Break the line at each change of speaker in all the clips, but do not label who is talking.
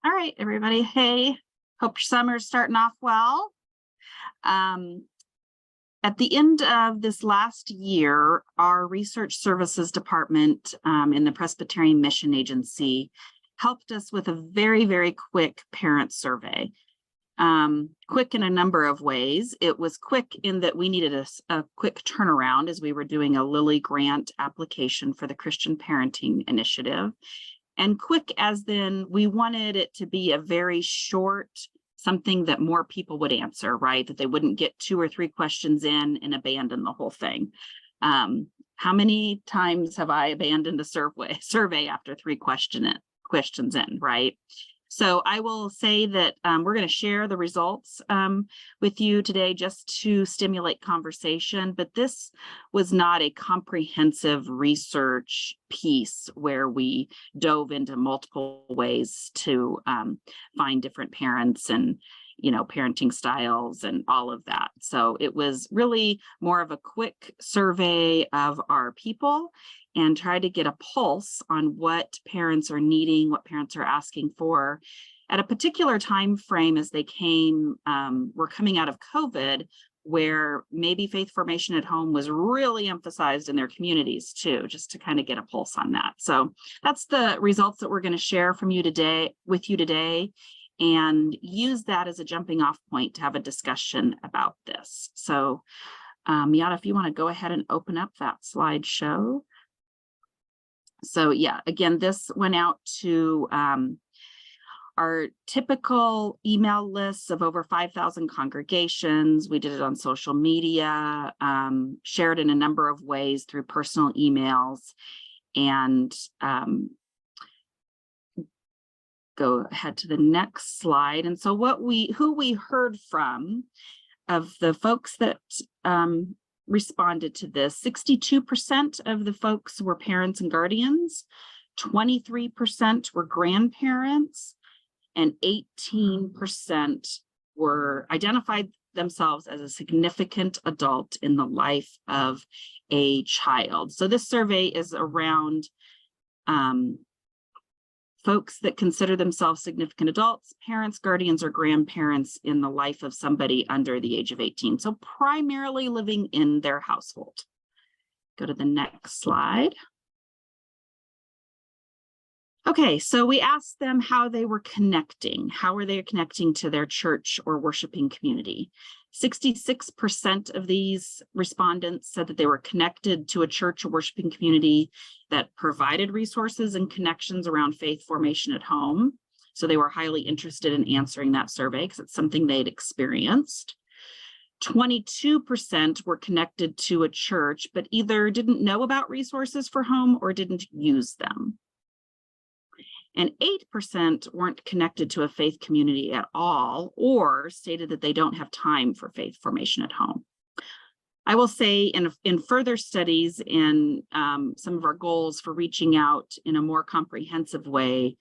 All right, everybody. Hey, hope your summer's starting off well. Um, at the end of this last year, our research services department in the Presbyterian Mission Agency helped us with a very, very quick parent survey. Quick in a number of ways. It was quick in that we needed a quick turnaround as we were doing a Lilly grant application for the Christian Parenting Initiative. And quick as then we wanted it to be a very short, something that more people would answer, right? That they wouldn't get 2 or 3 questions in and abandon the whole thing. How many times have I abandoned a survey after 3 questions in, right? So I will say that we're going to share the results with you today just to stimulate conversation, but this was not a comprehensive research piece where we dove into multiple ways to find different parents and parenting styles and all of that. So it was really more of a quick survey of our people and try to get a pulse on what parents are needing, what parents are asking for at a particular time frame as they were coming out of COVID, where maybe faith formation at home was really emphasized in their communities too, just to kind of get a pulse on that. So that's the results that we're going to share with you today, and use that as a jumping off point to have a discussion about this. So Yada, if you want to go ahead and open up that slideshow. So yeah, again, this went out to our typical email lists of over 5,000 congregations. We did it on social media, shared in a number of ways through personal emails, and go ahead to the next slide. And so who we heard from of the folks that responded to this, 62% of the folks were parents and guardians, 23% were grandparents, and 18% were identified themselves as a significant adult in the life of a child. So this survey is around folks that consider themselves significant adults, parents, guardians, or grandparents in the life of somebody under the age of 18. So primarily living in their household. Go to the next slide. Okay, so we asked them how they were connecting. How were they connecting to their church or worshiping community? 66% of these respondents said that they were connected to a church or worshiping community that provided resources and connections around faith formation at home. So they were highly interested in answering that survey because it's something they'd experienced. 22% were connected to a church, but either didn't know about resources for home or didn't use them. And 8% weren't connected to a faith community at all, or stated that they don't have time for faith formation at home. I will say in further studies and some of our goals for reaching out in a more comprehensive way,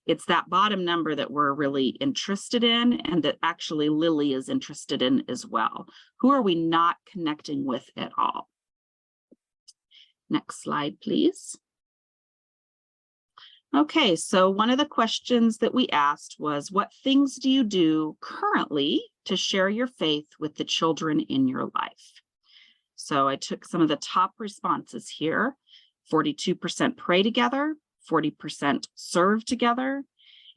it's that bottom number that we're really interested in, and that actually Lilly is interested in as well. Who are we not connecting with at all? Next slide, please. Okay, so one of the questions that we asked was, what things do you do currently to share your faith with the children in your life? So I took some of the top responses here. 42% pray together, 40% serve together,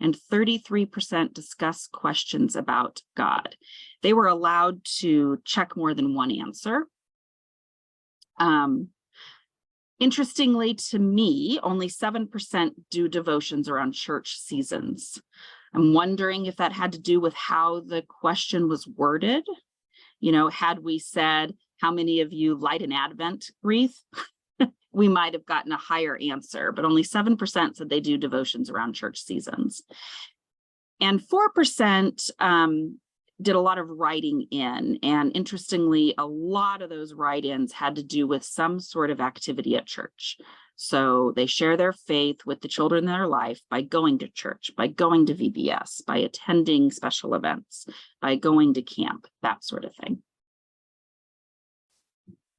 and 33% discuss questions about God. They were allowed to check more than one answer. Interestingly to me, only 7% do devotions around church seasons. I'm wondering if that had to do with how the question was worded. Had we said, how many of you light an Advent wreath? We might have gotten a higher answer, but only 7% said they do devotions around church seasons. And 4% did a lot of writing in. And interestingly, a lot of those write-ins had to do with some sort of activity at church. So they share their faith with the children in their life by going to church, by going to VBS, by attending special events, by going to camp, that sort of thing.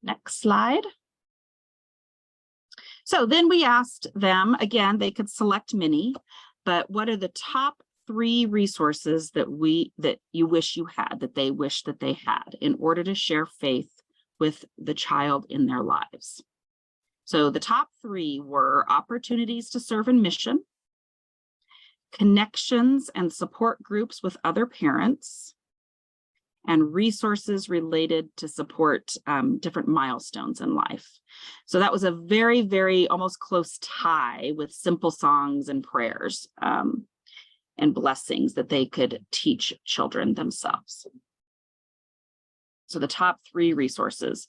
Next slide. So then we asked them, again, they could select many, but what are the top 3 resources that you wish you had, that they wish that they had in order to share faith with the child in their lives. So the top 3 were opportunities to serve in mission, connections and support groups with other parents, and resources related to support different milestones in life. So that was a very, very almost close tie with simple songs and prayers and blessings that they could teach children themselves. So the top 3 resources: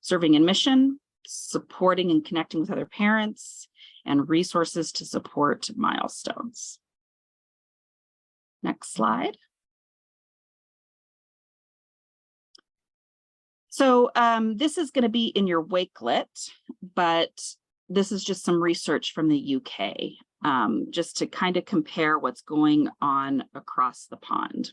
serving in mission, supporting and connecting with other parents, and resources to support milestones. Next slide. So this is going to be in your Wakelet, but this is just some research from the UK, just to kind of compare what's going on across the pond.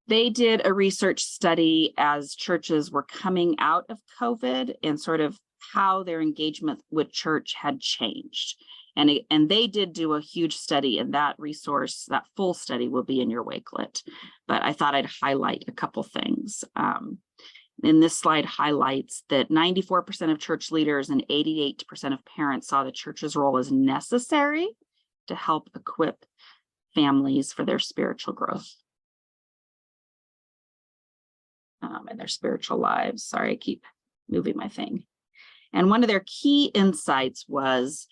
They did a research study as churches were coming out of COVID and sort of how their engagement with church had changed. And they did do a huge study, and that resource, that full study, will be in your Wakelet. But I thought I'd highlight a couple things. And this slide highlights that 94% of church leaders and 88% of parents saw the church's role as necessary to help equip families for their spiritual growth and their spiritual lives. Sorry, I keep moving my thing. And one of their key insights was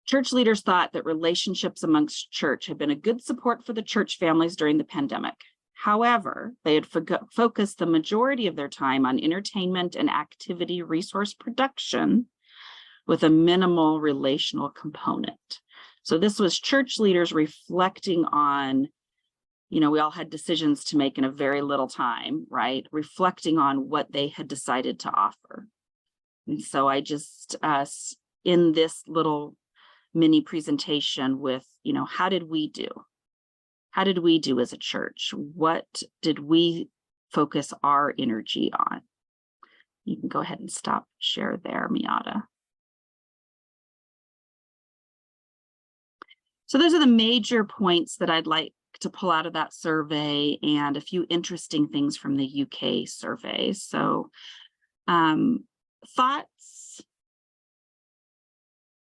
church leaders thought that relationships amongst church had been a good support for the church families during the pandemic. However, they had focused the majority of their time on entertainment and activity resource production with a minimal relational component. So this was church leaders reflecting on, we all had decisions to make in a very little time, right? Reflecting on what they had decided to offer. And so I just, in this little mini presentation with, how did we do? How did we do as a church? What did we focus our energy on? You can go ahead and stop share there, Miata. So those are the major points that I'd like to pull out of that survey, and a few interesting things from the UK survey. So thoughts,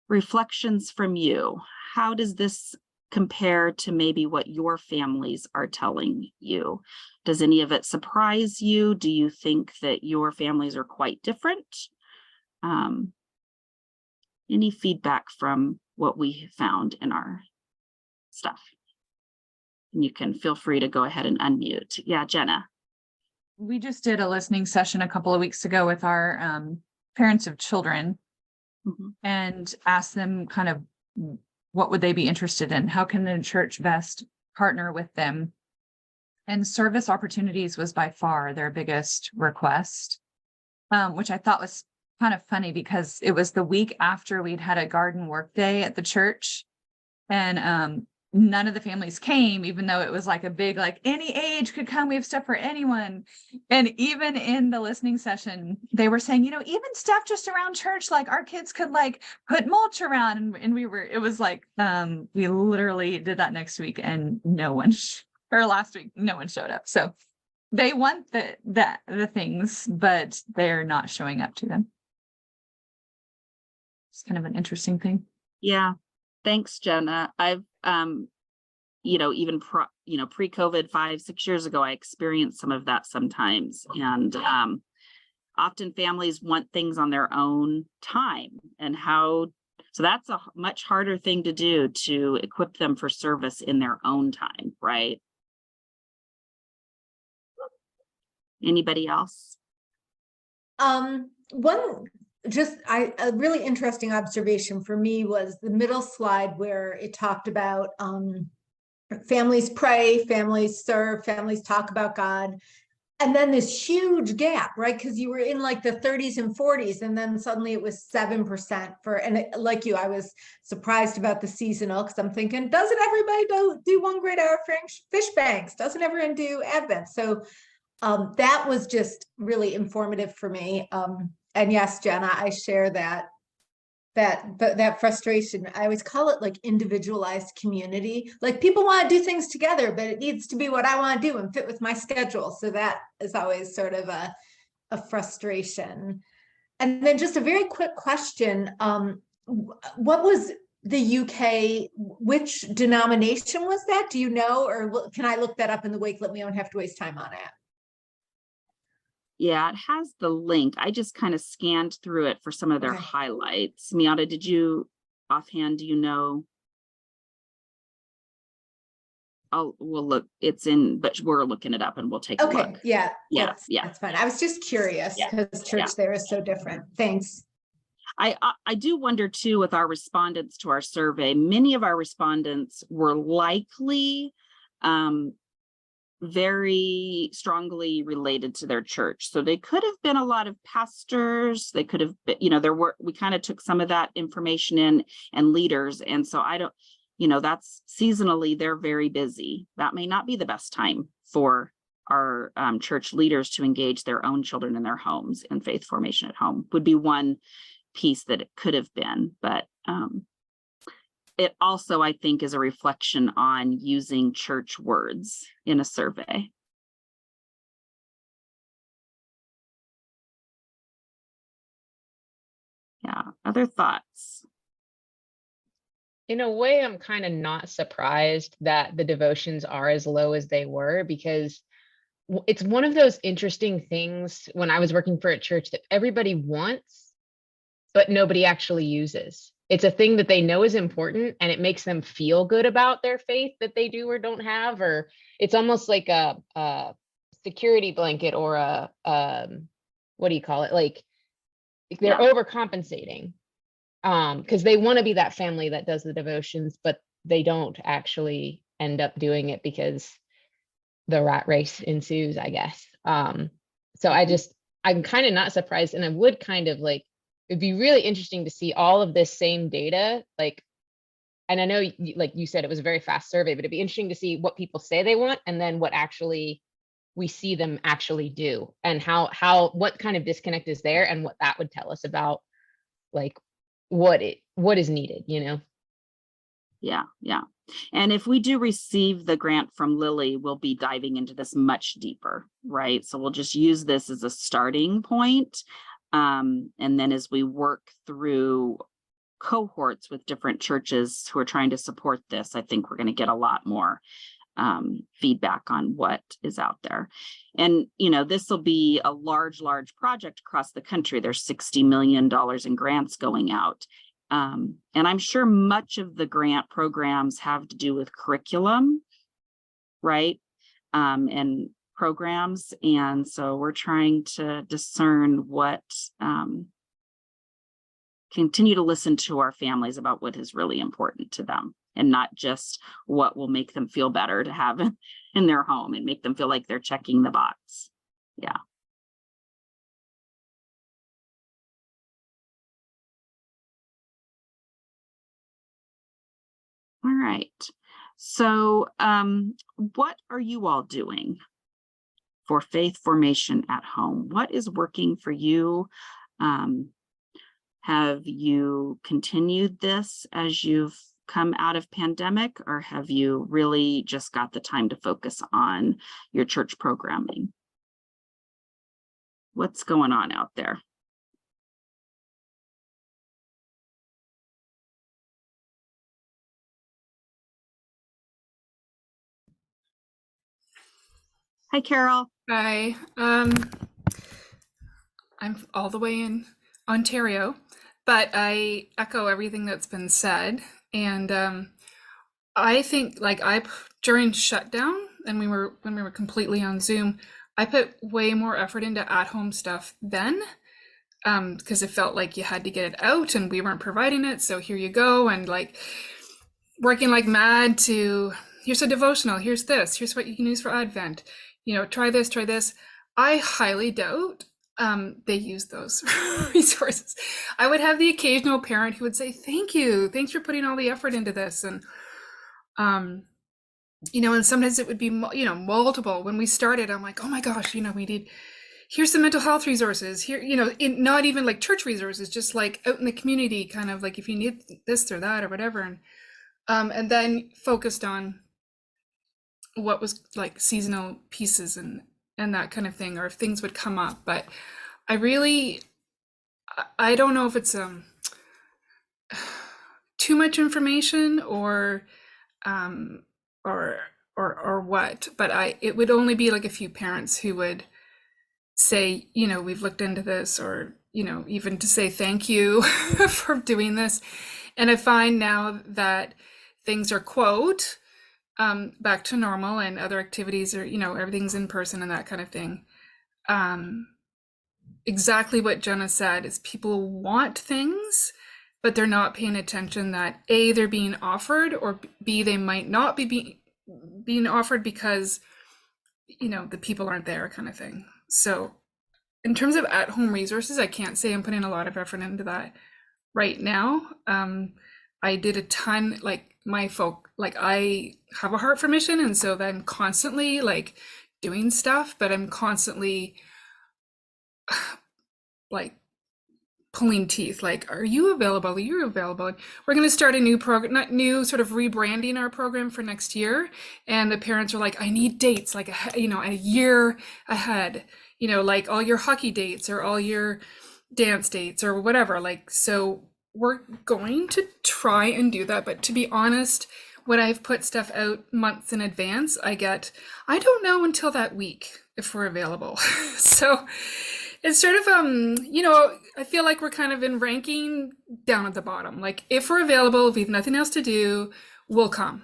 reflections from you. How does this compare to maybe what your families are telling you? Does any of it surprise you? Do you think that your families are quite different? Any feedback from what we found in our stuff? And you can feel free to go ahead and unmute. Yeah, Jenna.
We just did a listening session a couple of weeks ago with our parents of children, and asked them kind of what would they be interested in? How can the church best partner with them? And service opportunities was by far their biggest request, which I thought was kind of funny because it was the week after we'd had a garden work day at the church, and none of the families came, even though it was like a big, like any age could come. We have stuff for anyone. And even in the listening session, they were saying, even stuff just around church, like our kids could like put mulch around. And it was like, we literally did that next week and last week, no one showed up. So they want the things, but they're not showing up to them. It's kind of an interesting thing.
Yeah. Thanks, Jenna. I've, even pre-COVID 5-6 years ago, I experienced some of that sometimes. And often families want things on their own time, so that's a much harder thing to do, to equip them for service in their own time, right? Anybody else?
A really interesting observation for me was the middle slide where it talked about families pray, families serve, families talk about God. And then this huge gap, right? Because you were in like the 30s and 40s, and then suddenly it was 7% like you, I was surprised about the seasonal, because I'm thinking, doesn't everybody do one great hour fish banks? Doesn't everyone do Advent? So that was just really informative for me. And yes, Jenna, I share that that frustration. I always call it like individualized community. Like people want to do things together, but it needs to be what I want to do and fit with my schedule. So that is always sort of a frustration. And then just a very quick question. What was the UK, which denomination was that? Do you know, or can I look that up in the Wakelet? We don't have to waste time on it.
Yeah, it has the link. I just kind of scanned through it for some of their
Okay.
highlights. Miata, did you offhand, do you know? We'll look, it's in, but we're looking it up and we'll take a
Okay,
look.
yeah,
Yeah, yeah.
that's fine. I was just curious
Yeah,
because church there is so different. Thanks.
I do wonder too, with our respondents to our survey, many of our respondents were likely very strongly related to their church. So they could have been a lot of pastors. They could have been, we kind of took some of that information in, and leaders. And so I don't, that's seasonally, they're very busy. That may not be the best time for our church leaders to engage their own children in their homes, and faith formation at home would be one piece that it could have been. But it also, I think, is a reflection on using church words in a survey. Yeah, other thoughts?
In a way, I'm kind of not surprised that the devotions are as low as they were, because it's one of those interesting things when I was working for a church that everybody wants, but nobody actually uses. It's a thing that they know is important, and it makes them feel good about their faith that they do or don't have, or it's almost like a security blanket, or a what do you call it? Like they're overcompensating because they want to be that family that does the devotions, but they don't actually end up doing it because the rat race ensues, I guess. So I'm kind of not surprised, and I would kind of like, it'd be really interesting to see all of this same data, like, and I know, like you said, it was a very fast survey, but it'd be interesting to see what people say they want, and then what actually we see them actually do, and what kind of disconnect is there, and what that would tell us about like what is needed,
Yeah. And if we do receive the grant from Lily, we'll be diving into this much deeper, right? So we'll just use this as a starting point. And then as we work through cohorts with different churches who are trying to support this, I think we're going to get a lot more feedback on what is out there. And, this will be a large project across the country. There's $60 million in grants going out. And I'm sure much of the grant programs have to do with curriculum, right? And programs. And so we're trying to discern what, continue to listen to our families about what is really important to them, and not just what will make them feel better to have in their home and make them feel like they're checking the box. Yeah. All right. So what are you all doing for faith formation at home? What is working for you? Have you continued this as you've come out of pandemic, or have you really just got the time to focus on your church programming? What's going on out there? Hi, Carol.
Hi. I'm all the way in Ontario, but I echo everything that's been said. And I think during shutdown, and when we were completely on Zoom, I put way more effort into at-home stuff then, because it felt like you had to get it out and we weren't providing it. So here you go, and like working like mad to, here's a devotional, here's this, here's what you can use for Advent. Try this, try this. I highly doubt they use those resources. I would have the occasional parent who would say, thank you, thanks for putting all the effort into this. And, and sometimes it would be, multiple. When we started, I'm like, oh my gosh, we need here's some mental health resources here, not even like church resources, just like out in the community, kind of like if you need this or that or whatever. And then focused on what was like seasonal pieces and that kind of thing, or if things would come up. But I don't know if it's too much information or what, but it would only be like a few parents who would say, we've looked into this, or, even to say thank you for doing this. And I find now that things are quote back to normal, and other activities are, everything's in person and that kind of thing. Exactly what Jenna said is people want things, but they're not paying attention that A, they're being offered, or B, they might not be being offered because, the people aren't there, kind of thing. So in terms of at-home resources, I can't say I'm putting a lot of effort into that right now. I did a ton, like I have a heart for mission, and so I'm constantly like doing stuff, but I'm constantly like pulling teeth, like, are you available? Are you available? We're going to start a new program, not new, sort of rebranding our program for next year. And the parents are like, I need dates, like, a year ahead, like all your hockey dates or all your dance dates or whatever. Like, so we're going to try and do that. But to be honest, when I've put stuff out months in advance, I don't know until that week if we're available. So it's sort of, I feel like we're kind of in ranking down at the bottom. Like, if we're available, if we have nothing else to do, we'll come.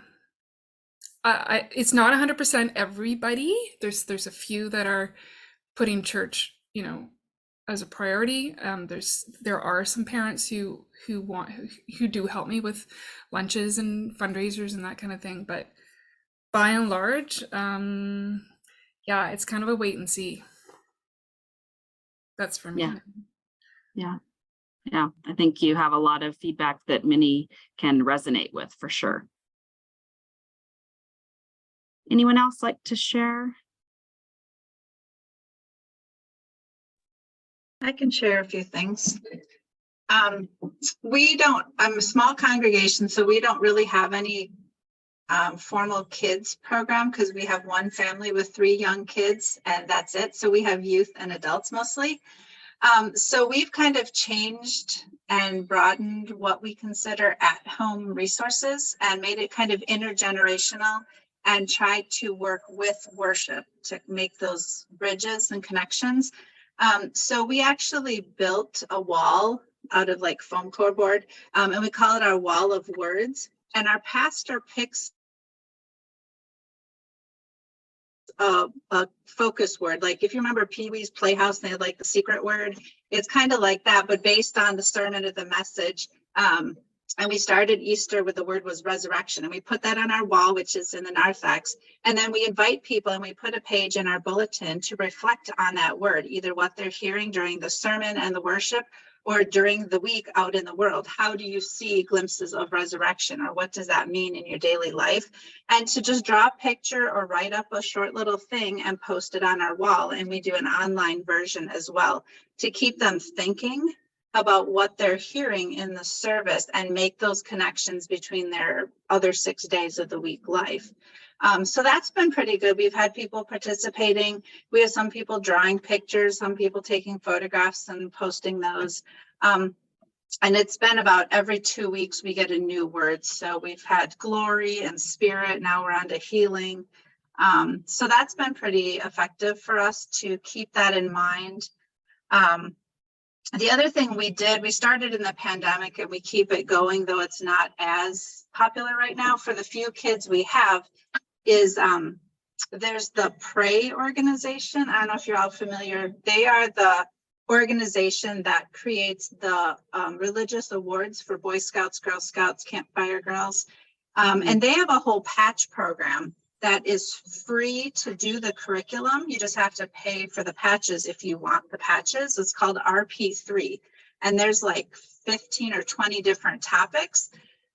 It's not 100% everybody. There's a few that are putting church, as a priority. There are some parents who do help me with lunches and fundraisers and that kind of thing. But by and large, it's kind of a wait and see. That's for me.
Yeah. I think you have a lot of feedback that many can resonate with, for sure. Anyone else like to share?
I can share a few things. I'm a small congregation, so we don't really have any formal kids program, because we have one family with 3 young kids and that's it. So we have youth and adults mostly. So we've kind of changed and broadened what we consider at-home resources and made it kind of intergenerational, and tried to work with worship to make those bridges and connections. So we actually built a wall out of like foam core board, and we call it our wall of words. And our pastor picks a focus word. Like, if you remember Pee-wee's Playhouse, they had like the secret word. It's kind of like that, but based on the sermon of the message. And we started Easter with the word was resurrection, and we put that on our wall, which is in the narthex. And then we invite people, and we put a page in our bulletin to reflect on that word, either what they're hearing during the sermon and the worship, or during the week out in the world. How do you see glimpses of resurrection, or what does that mean in your daily life? And to just draw a picture or write up a short little thing and post it on our wall. And we do an online version as well to keep them thinking about what they're hearing in the service and make those connections between their other 6 days of the week life. So that's been pretty good. We've had people participating. We have some people drawing pictures, some people taking photographs and posting those. And it's been about every 2 weeks we get a new word. So we've had glory and spirit. Now we're on to healing. So that's been pretty effective for us to keep that in mind. The other thing we started in the pandemic, and we keep it going, though it's not as popular right now. For the few kids we have, is there's the Pray organization. I don't know if you're all familiar. They are the organization that creates the religious awards for Boy Scouts, Girl Scouts, Campfire Girls. And they have a whole patch program that is free to do the curriculum. You just have to pay for the patches if you want the patches. It's called RP3. And there's like 15 or 20 different topics.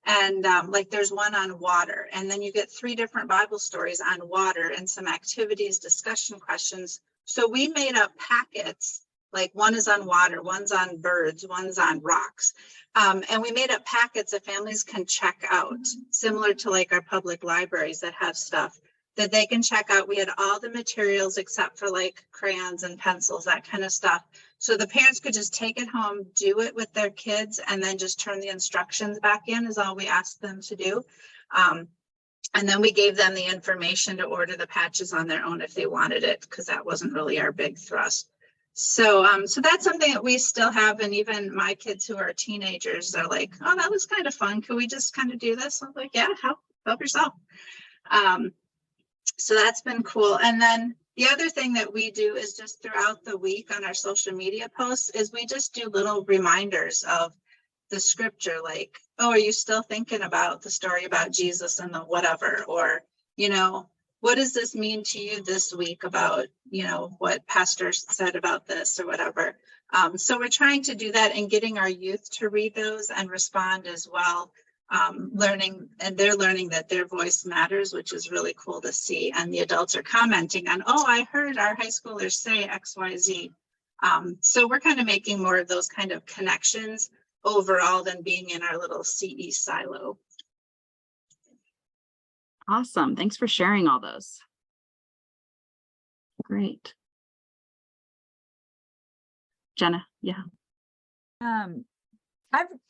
And like there's one on water. And then you get 3 different Bible stories on water and some activities, discussion questions So we made up packets, like one is on water, one's on birds, one's on rocks. And we made up packets that families can check out, similar to like our public libraries that have stuff that they can check out. We had all the materials except for like crayons and pencils, that kind of stuff. So the parents could just take it home, do it with their kids, and then just turn the instructions back in is all we asked them to do. And then we gave them the information to order the patches on their own if they wanted it, because that wasn't really our big thrust. So that's something that we still have. And even my kids who are teenagers, they're like, oh, that was kind of fun. Could we just kind of do this? I'm like, yeah, help yourself. So that's been cool. And then the other thing that we do is just throughout the week on our social media posts is we just do little reminders of the scripture, like, oh, are you still thinking about the story about Jesus and the whatever? Or, you know, what does this mean to you this week about, you know, what pastor said about this or whatever? So we're trying to do that and getting our youth to read those and respond as well. Learning, and they're learning that their voice matters, which is really cool to see. And the adults are commenting on, oh, I heard our high schoolers say XYZ. So we're kind of making more of those kind of connections overall than being in our little CE silo.
Awesome. Thanks for sharing all those. Great. Jenna, yeah.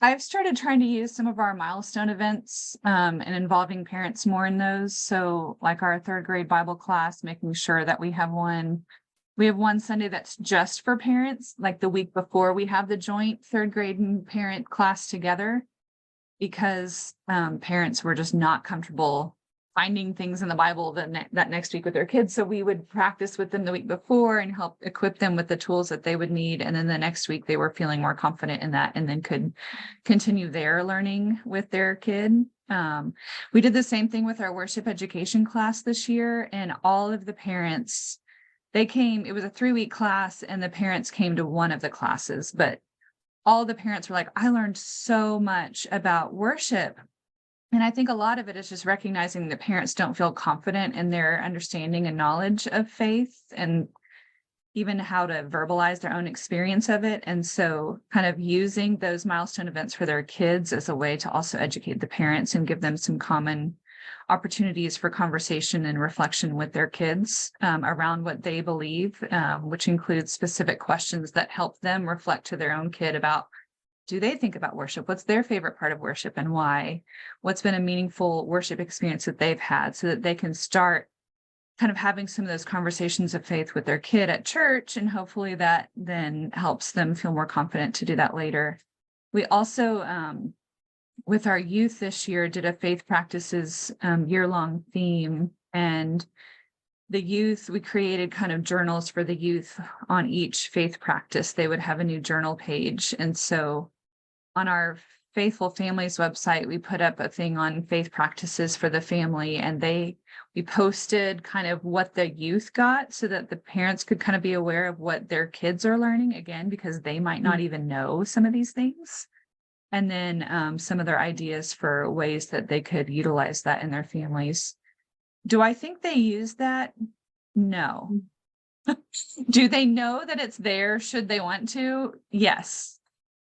I've started trying to use some of our milestone events and involving parents more in those. So like our 3rd grade Bible class, making sure that we have one Sunday that's just for parents, like the week before we have the joint 3rd grade and parent class together, because parents were just not comfortable finding things in the Bible that next week with their kids. So we would practice with them the week before and help equip them with the tools that they would need. And then the next week they were feeling more confident in that and then could continue their learning with their kid. We did the same thing with our worship education class this year, and all of the parents, they came. It was a 3-week class and the parents came to one of the classes, but all the parents were like, I learned so much about worship. And I think a lot of it is just recognizing that parents don't feel confident in their understanding and knowledge of faith and even how to verbalize their own experience of it. And so kind of using those milestone events for their kids as a way to also educate the parents and give them some common opportunities for conversation and reflection with their kids around what they believe, which includes specific questions that help them reflect to their own kid about, do they think about worship? What's their favorite part of worship and why? What's been a meaningful worship experience that they've had, so that they can start kind of having some of those conversations of faith with their kid at church. And hopefully that then helps them feel more confident to do that later. We also, with our youth this year, did a faith practices year-long theme. And the youth, we created kind of journals for the youth on each faith practice. They would have a new journal page. And so on our Faithful Families website, we put up a thing on faith practices for the family, and we posted kind of what the youth got so that the parents could kind of be aware of what their kids are learning, again, because they might not even know some of these things. And then some of their ideas for ways that they could utilize that in their families. Do I think they use that? No. Do they know that it's there should they want to? Yes.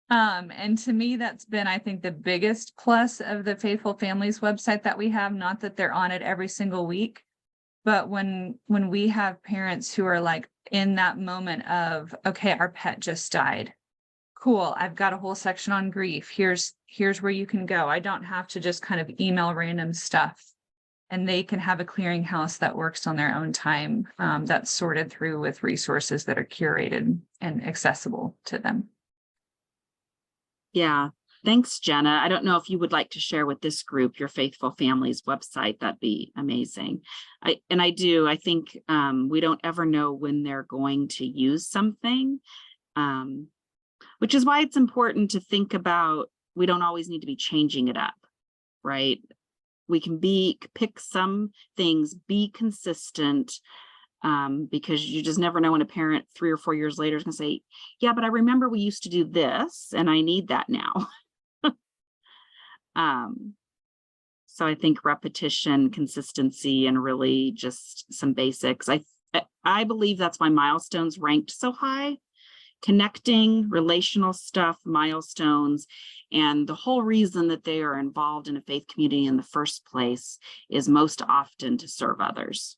And to me, that's been, I think, the biggest plus of the Faithful Families website that we have. Not that they're on it every single week, but when we have parents who are like in that moment of, okay, our pet just died. Cool. I've got a whole section on grief. Here's where you can go. I don't have to just kind of email random stuff. And they can have a clearinghouse that works on their own time, that's sorted through with resources that are curated and accessible to them.
Yeah. Thanks, Jenna. I don't know if you would like to share with this group your Faithful Families website. That'd be amazing. I think we don't ever know when they're going to use something, which is why it's important to think about, we don't always need to be changing it up, right? We can pick some things, be consistent, because you just never know when a parent 3 or 4 years later is going to say, yeah, but I remember we used to do this and I need that now. So I think repetition, consistency, and really just some basics. I I believe that's why milestones ranked so high. Connecting, relational stuff, milestones, and the whole reason that they are involved in a faith community in the first place is most often to serve others.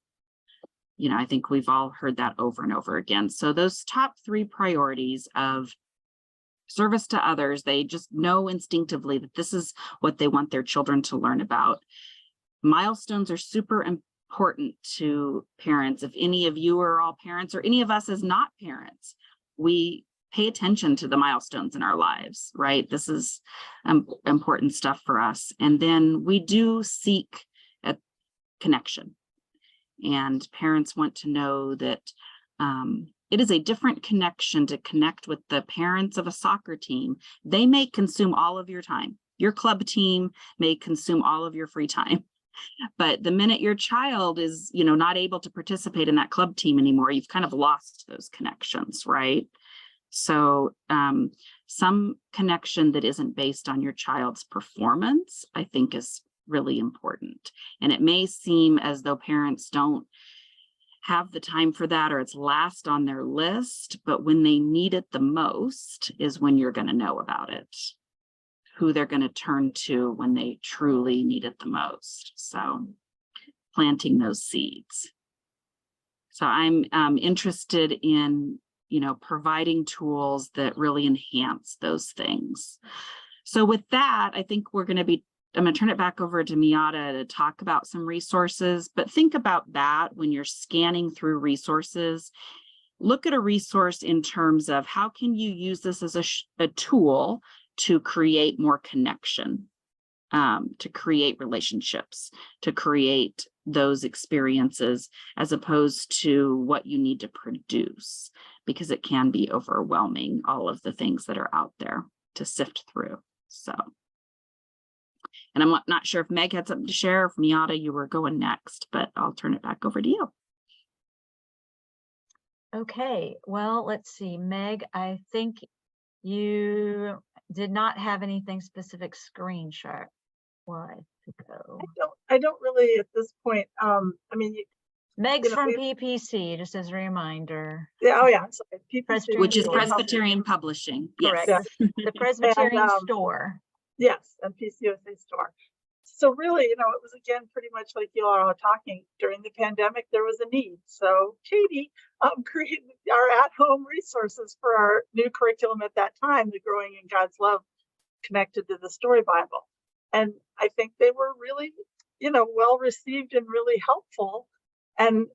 You know, I think we've all heard that over and over again. So those top 3 priorities of service to others, they just know instinctively that this is what they want their children to learn about. Milestones are super important to parents. If any of you are all parents, or any of us as not parents, we pay attention to the milestones in our lives, right? This is important stuff for us. And then we do seek a connection. And parents want to know that it is a different connection to connect with the parents of a soccer team. They may consume all of your time. Your club team may consume all of your free time. But the minute your child is, you know, not able to participate in that club team anymore, you've kind of lost those connections, right? So some connection that isn't based on your child's performance, I think, is really important. And it may seem as though parents don't have the time for that, or it's last on their list, but when they need it the most is when you're going to know about it, who they're going to turn to when they truly need it the most. So planting those seeds. So I'm interested in, you know, providing tools that really enhance those things. So with that, I think I'm going to turn it back over to Miata to talk about some resources, but think about that when you're scanning through resources. Look at a resource in terms of how can you use this as a tool to create more connection, to create relationships, to create those experiences, as opposed to what you need to produce, because it can be overwhelming, all of the things that are out there to sift through. So, and I'm not sure if Meg had something to share, if Miata, you were going next, but I'll turn it back over to you.
Okay, well, let's see, Meg, I think you did not have anything specific screen share wise to go.
I don't really at this point. I mean,
Meg's
know,
from PPC, just as a reminder.
yeah, oh yeah, I'm sorry. PPC,
Presbyterian
Which is
Store.
Presbyterian Publishing. Yes.
Correct. The Presbyterian
And,
Store.
yes, and PCUSA Store. So really, you know, it was again pretty much like you all are talking. During the pandemic, there was a need. So Katie created our at-home resources for our new curriculum at that time, the Growing in God's Love, connected to the Story Bible. And I think they were really, you know, well received and really helpful. And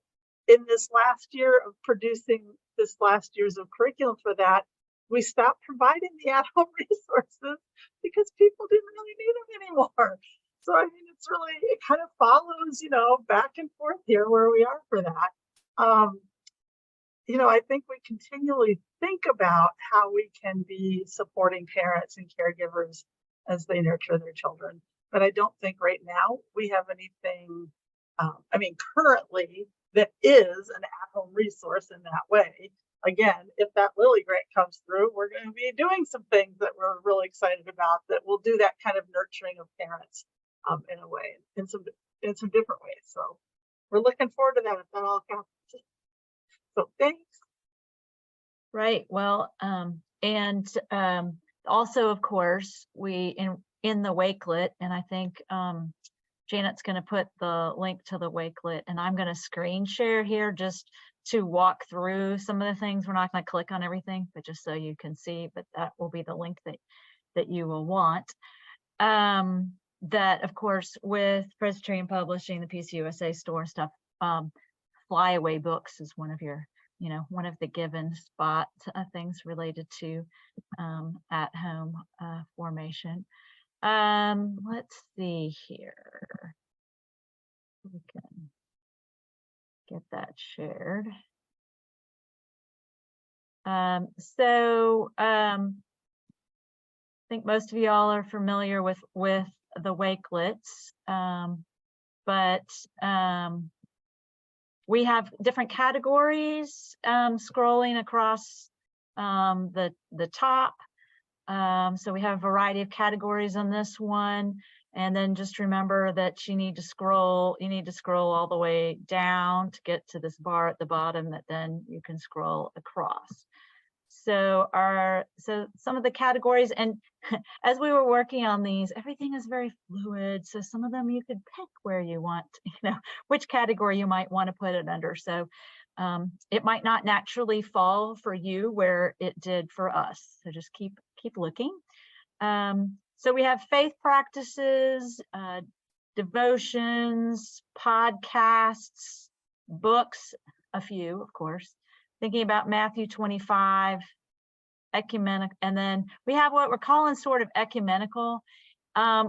in this last year of producing this last year's of curriculum for that, we stopped providing the at-home resources because people didn't really need them anymore. So, I mean, it's really, it kind of follows, you know, back and forth here where we are for that. You know, I think we continually think about how we can be supporting parents and caregivers as they nurture their children. But I don't think right now we have anything, I mean, currently that is an at-home resource in that way. Again, if that Lilly grant comes through, we're going to be doing some things that we're really excited about that will do that kind of nurturing of parents in a way, in some different ways. So we're looking forward to that if that all happens. So thanks.
Right. Well, and also, of course, we in the Wakelet, and I think Janet's going to put the link to the Wakelet, and I'm going to screen share here just to walk through some of the things. We're not going to click on everything, but just so you can see, but that will be the link that you will want. That, of course, with Presbyterian Publishing, the PCUSA Store stuff, Flyaway Books is one of your, you know, one of the given spot things related to at-home formation. Let's see here. We can get that shared. I think most of y'all are familiar with the Wakelets, but we have different categories scrolling across the top. So we have a variety of categories on this one. And then just remember that you need to scroll all the way down to get to this bar at the bottom that then you can scroll across. So some of the categories, and as we were working on these, everything is very fluid. So some of them you could pick where you want, which category you might want to put it under. So it might not naturally fall for you where it did for us. So just keep looking. So we have faith practices, devotions, podcasts, books, a few, of course, thinking about Matthew 25, ecumenical, and then we have what we're calling sort of ecumenical,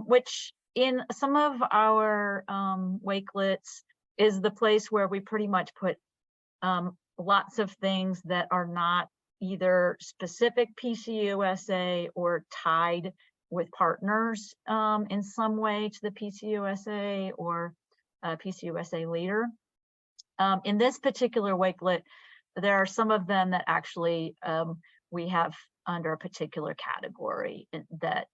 which in some of our wakelets is the place where we pretty much put lots of things that are not either specific PCUSA or tied with partners in some way to the PCUSA or PCUSA leader. In this particular wakelet, there are some of them that actually we have under a particular category that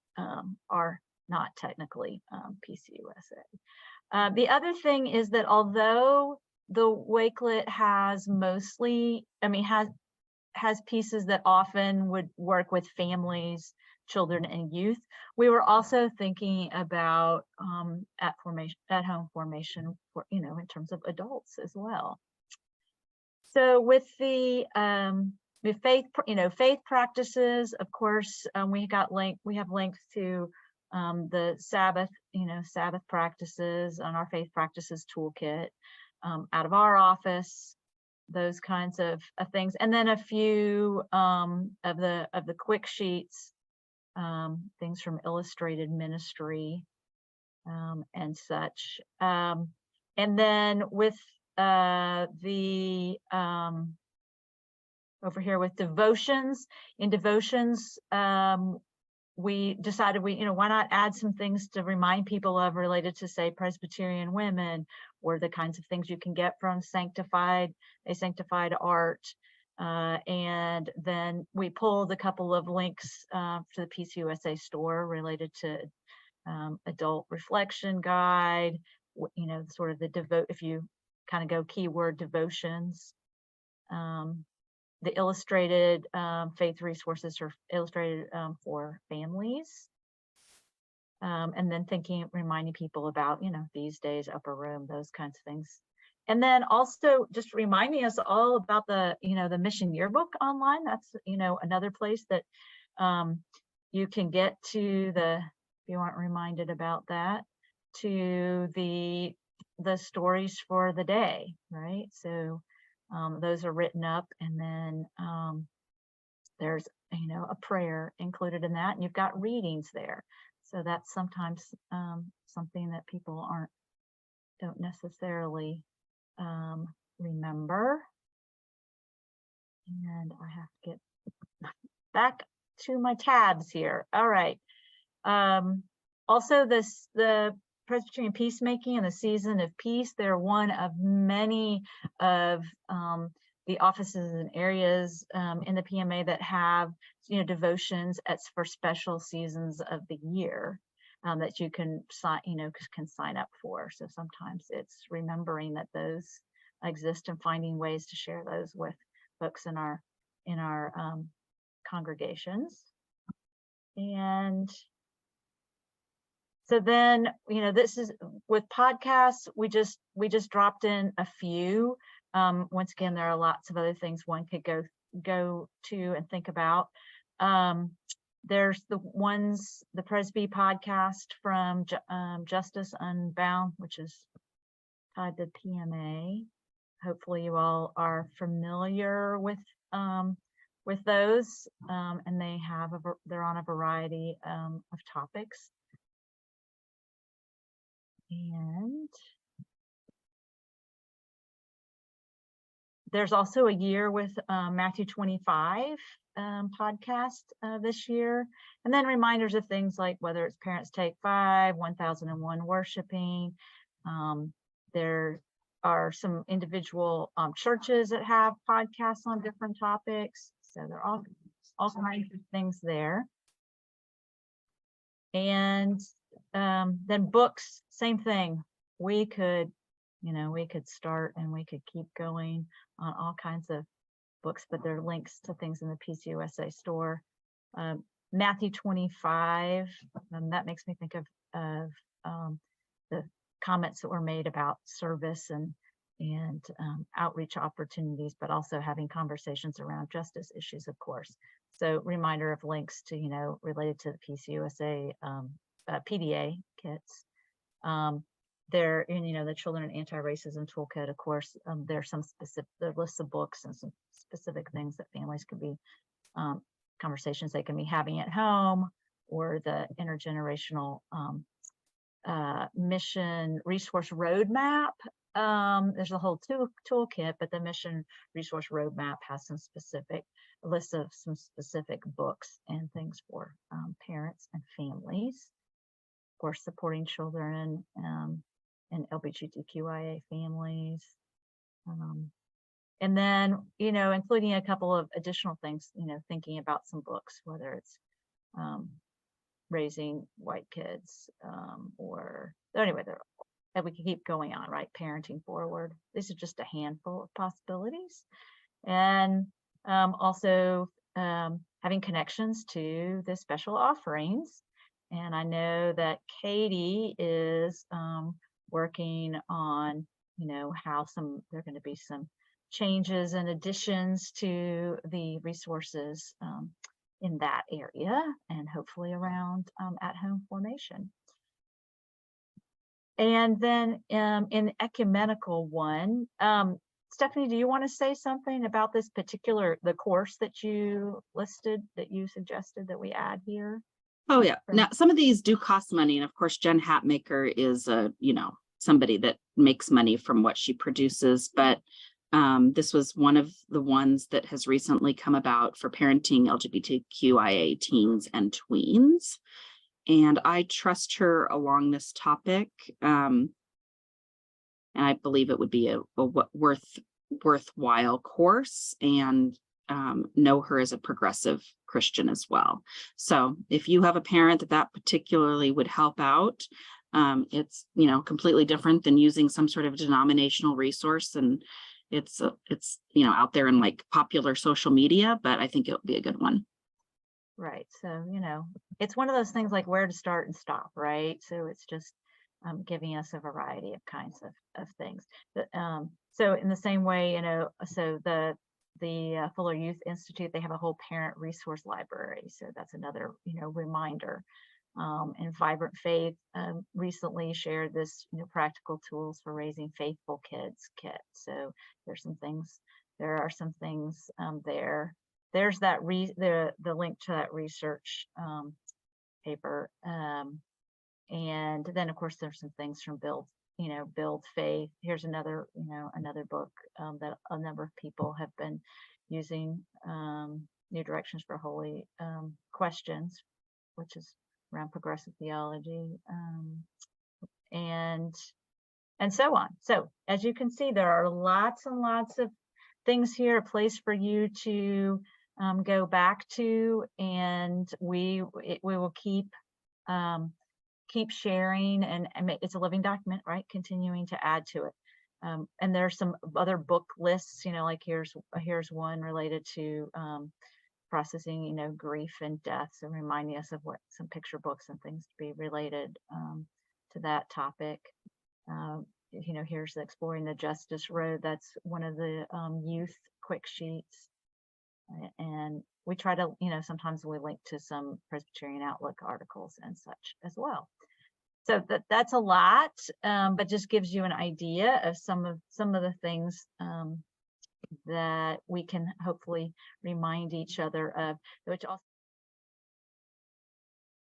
are not technically PCUSA. The other thing is that although the wakelet has mostly, has pieces that often would work with families, children, and youth, we were also thinking about at home formation for, in terms of adults as well. So with the faith practices, of course, we have links to the Sabbath, Sabbath practices on our faith practices toolkit out of our office, those kinds of things, and then a few of the quick sheets, things from Illustrated Ministry and such, and then with the over here with devotions. In devotions, we decided why not add some things to remind people of related to, say, Presbyterian women, or the kinds of things you can get from sanctified art. And then we pulled a couple of links to the PCUSA store related to adult reflection guide, sort of the if you kind of go keyword devotions, the illustrated faith resources are illustrated for families. And then reminding people about, these days, upper room, those kinds of things. And then also just reminding us all about the, the mission yearbook online. That's, another place that you can get to if you aren't reminded about that, to the stories for the day, right? So those are written up, and then there's, a prayer included in that, and you've got readings there. So that's sometimes something that people don't necessarily remember. And I have to get back to my tabs here. All right. Also, the Presbyterian Peacemaking and the Season of Peace, they're one of many of the offices and areas in the PMA that have, devotions for special seasons of the year that you can sign up for. So sometimes it's remembering that those exist and finding ways to share those with folks in our congregations. And so then, this is with podcasts, we just dropped in a few. Once again, there are lots of other things one could go to and think about. There's the Presby podcast from Justice Unbound, which is tied to PMA. Hopefully you all are familiar with those, and they're on a variety of topics. And there's also a year with Matthew 25 podcast this year, and then reminders of things like whether it's Parents Take 5, 1001 Worshiping. There are some individual churches that have podcasts on different topics, so there are all kinds of things there. And then books, same thing. We could, we could start and we could keep going on all kinds of books, but there are links to things in the PCUSA store. Matthew 25, that makes me think of the comments that were made about service and outreach opportunities, but also having conversations around justice issues, of course. So reminder of links to, related to the PCUSA PDA kits. There, in the Children and Anti-Racism Toolkit, of course, there's some specific lists of books and some specific things that families can be, conversations they can be having at home, or the intergenerational mission resource roadmap. There's a whole toolkit, but the mission resource roadmap has some specific lists of some specific books and things for parents and families. Of course, supporting children and LGBTQIA families. And then, including a couple of additional things, thinking about some books, whether it's raising white kids or anyway, and we can keep going on, right? Parenting forward. These are just a handful of possibilities. And also having connections to the special offerings. And I know that Katie is working on, how there are going to be some changes and additions to the resources in that area, and hopefully around at-home formation. And then in ecumenical one, Stephanie, do you want to say something about this the course that you listed, that you suggested that we add here?
Oh yeah. Now, some of these do cost money. And of course, Jen Hatmaker is somebody that makes money from what she produces, but this was one of the ones that has recently come about for parenting LGBTQIA teens and tweens. And I trust her along this topic. And I believe it would be a worthwhile course, and know her as a progressive Christian as well. So if you have a parent that particularly would help out, it's, completely different than using some sort of denominational resource, and it's out there in like popular social media, but I think it would be a good one.
Right. So, it's one of those things like where to start and stop, right? So it's just giving us a variety of kinds of things. So in the same way, so the Fuller Youth Institute, they have a whole parent resource library. So that's another, reminder. And Vibrant Faith recently shared this, practical tools for raising faithful kids kit. So there are some things there. There's that the link to that research paper. And then of course there's some things from Build Faith. Here's another, another book that a number of people have been using, New Directions for Holy Questions, which is around progressive theology, and so on. So as you can see, there are lots and lots of things here, a place for you to go back to, and we will keep sharing, and it's a living document, right? Continuing to add to it. And there's some other book lists, like here's one related to processing, grief and death, so reminding us of what some picture books and things to be related to that topic. Here's the Exploring the Justice Road. That's one of the youth quick sheets. And we try to, sometimes we link to some Presbyterian Outlook articles and such as well. So that's a lot, but just gives you an idea of some of the things that we can hopefully remind each other of, which also